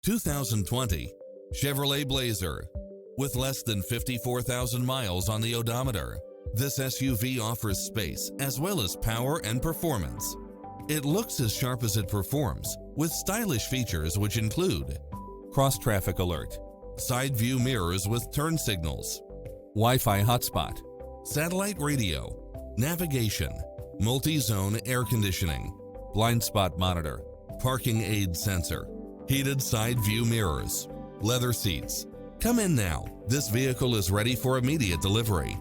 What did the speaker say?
2020 Chevrolet Blazer. With less than 54,000 miles on the odometer, this SUV offers space as well as power and performance. It looks as sharp as it performs, with stylish features which include cross-traffic alert, side view mirrors with turn signals, Wi-Fi hotspot, satellite radio, navigation, multi-zone air conditioning, blind spot monitor, parking aid sensor, heated side view mirrors, leather seats. Come in now. This vehicle is ready for immediate delivery.